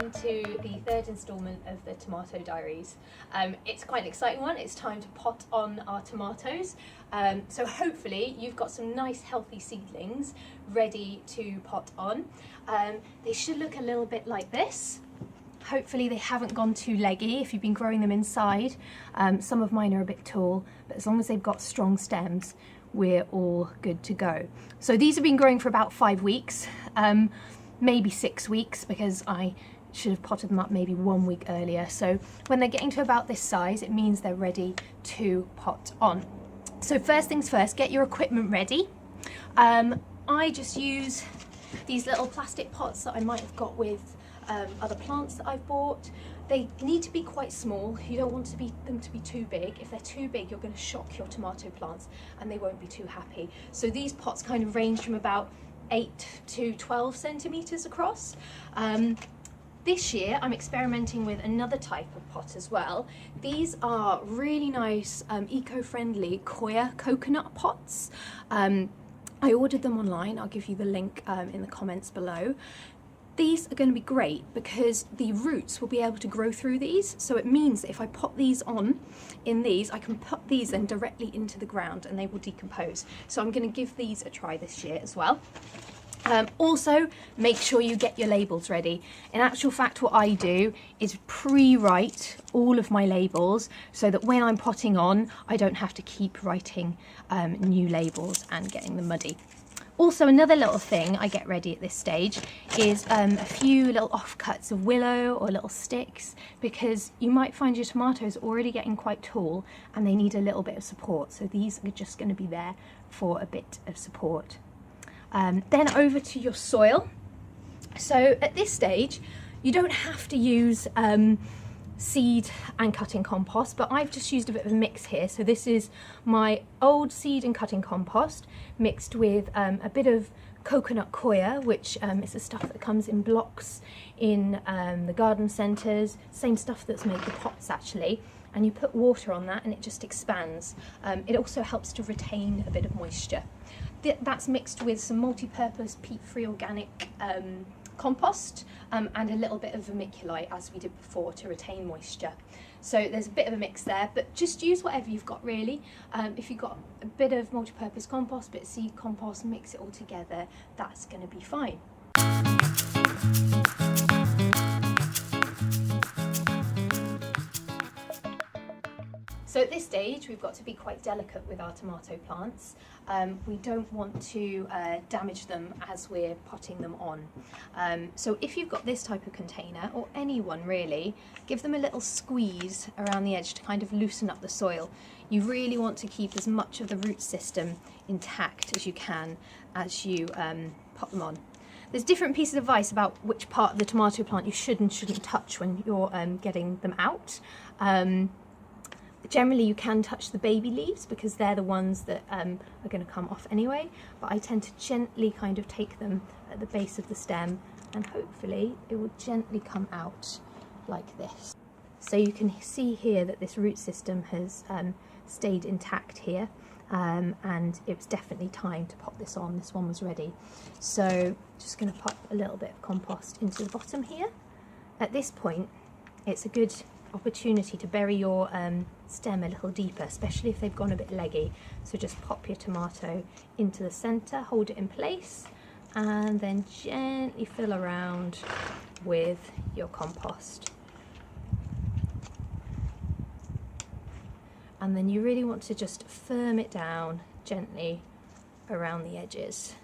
welcome to the third instalment of the Tomato Diaries. It's quite an exciting one. It's time to pot on our tomatoes. So hopefully you've got some nice healthy seedlings ready to pot on. They should look a little bit like this. Hopefully they haven't gone too leggy if you've been growing them inside. Some of mine are a bit tall, but as long as they've got strong stems, we're all good to go. So these have been growing for about 5 weeks, maybe 6 weeks, because I should have potted them up maybe 1 week earlier. So when they're getting to about this size, it means they're ready to pot on. So first things first, get your equipment ready. I just use these little plastic pots that I might have got with other plants that I've bought. They need to be quite small. You don't want them to be too big. If they're too big, you're going to shock your tomato plants and they won't be too happy. So these pots kind of range from about 8 to 12 centimeters across. This year I'm experimenting with another type of pot as well. These are really nice eco-friendly Koya coconut pots. I ordered them online. I'll give you the link in the comments below. These are going to be great because the roots will be able to grow through these. So it means that if I pop these on in these, I can put these then directly into the ground and they will decompose. So I'm going to give these a try this year as well. Also, make sure you get your labels ready. In actual fact, what I do is pre-write all of my labels so that when I'm potting on, I don't have to keep writing new labels and getting them muddy. Also, another little thing I get ready at this stage is a few little offcuts of willow or little sticks, because you might find your tomatoes already getting quite tall and they need a little bit of support. So these are just going to be there for a bit of support. Then over to your soil. So at this stage, you don't have to use seed and cutting compost, but I've just used a bit of a mix here. So this is my old seed and cutting compost mixed with a bit of coconut coir, which is the stuff that comes in blocks in the garden centres, same stuff that's made the pots actually, and you put water on that and it just expands. It also helps to retain a bit of moisture. That's mixed with some multi-purpose peat-free organic compost and a little bit of vermiculite, as we did before, to retain moisture. So there's a bit of a mix there, but just use whatever you've got really. If you've got a bit of multi-purpose compost, bit of seed compost, mix it all together, that's going to be fine. So at this stage, we've got to be quite delicate with our tomato plants. We don't want to damage them as we're potting them on. So if you've got this type of container, or any one really, give them a little squeeze around the edge to kind of loosen up the soil. You really want to keep as much of the root system intact as you can as you pot them on. There's different pieces of advice about which part of the tomato plant you should and shouldn't touch when you're getting them out. Generally you can touch the baby leaves because they're the ones that are going to come off anyway, but I tend to gently kind of take them at the base of the stem and hopefully it will gently come out like this. So you can see here that this root system has stayed intact here, and it was definitely time to pop this on. This one was ready. So just going to pop a little bit of compost into the bottom here. At this point it's a good opportunity to bury your stem a little deeper, especially if they've gone a bit leggy. So just pop your tomato into the centre, hold it in place, and then gently fill around with your compost. And then you really want to just firm it down gently around the edges,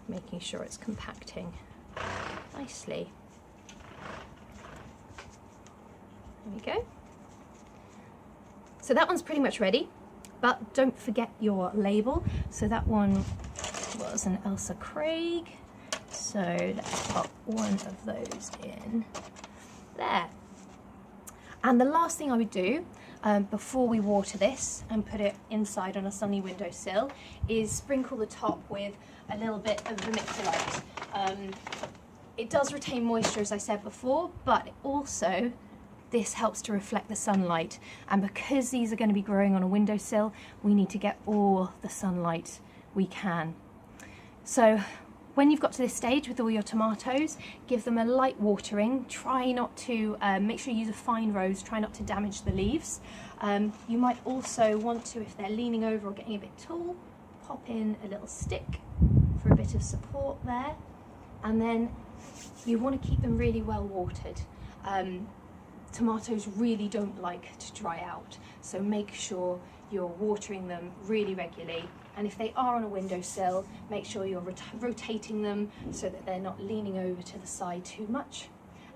making sure it's compacting nicely. There we go. So that one's pretty much ready, but don't forget your label. So that one was an Elsa Craig. So let's pop one of those in there. And the last thing I would do before we water this and put it inside on a sunny windowsill is sprinkle the top with a little bit of vermiculite. It does retain moisture, as I said before, but also this helps to reflect the sunlight, and because these are going to be growing on a windowsill, we need to get all the sunlight we can. So When you've got to this stage with all your tomatoes, give them a light watering. Try not to, make sure you use a fine rose, try not to damage the leaves. You might also want to, if they're leaning over or getting a bit tall, pop in a little stick for a bit of support there. And then you want to keep them really well watered. Tomatoes really don't like to dry out, so make sure you're watering them really regularly. And if they are on a windowsill, make sure you're rotating them so that they're not leaning over to the side too much,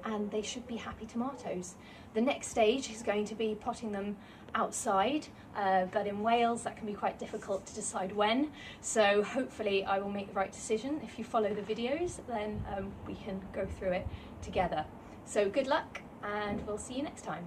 and they should be happy tomatoes. The next stage is going to be potting them outside, but in Wales that can be quite difficult to decide when, so hopefully I will make the right decision. If you follow the videos, then we can go through it together. So good luck, and we'll see you next time.